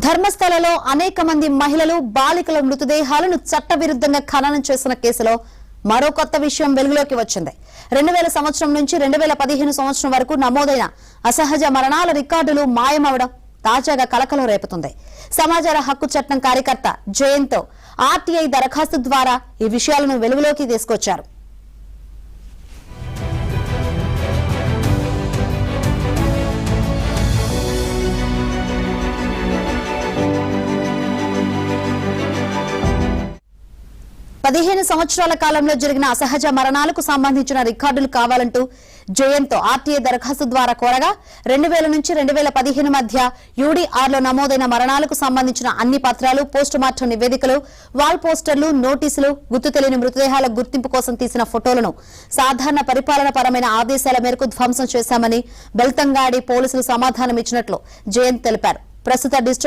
ధర్మస్థలలో అనేక మంది మహిళలు బాలికల మృతదేహాలను చట్టవిరుద్ధంగా ఖననం చేసిన కేసులో మరో కొత్త విషయం వెలుగులోకి వచ్చింది. 2000 సంవత్సరం నుంచి 2015 సంవత్సరం వరకు నమోదైన అసహజ మరణాల రికార్డులు మాయమవడం తాజాగా కలకలం రేపుతుంది. సమాచార హక్కు చట్టం కార్యకర్త జయంత్ ఆర్టీఐ దరఖాస్తు ద్వారా ఈ విషయాలను వెలుగులోకి తీసుకొచ్చారు. పదిహేను సంవత్సరాల కాలంలో జరిగిన అసహజ మరణాలకు సంబంధించిన రికార్డులు కావాలంటూ జయంత్ ఆర్టీఐ దరఖాస్తు ద్వారా కోరగా 2000 నుంచి 2015 మధ్య యూడీఆర్లో నమోదైన మరణాలకు సంబంధించిన అన్ని పత్రాలు, పోస్టుమార్టం నివేదికలు, వాల్ పోస్టర్లు, నోటీసులు, గుర్తు తెలియని మృతదేహాల గుర్తింపు కోసం తీసిన ఫోటోలను సాధారణ పరిపాలన పరమైన ఆదేశాల మేరకు ధ్వంసం చేశామని బెల్తంగాడి పోలీసులు సమాధానం ఇచ్చినట్లు జయంత్ తెలిపారు. ప్రస్తుత డిజిటల్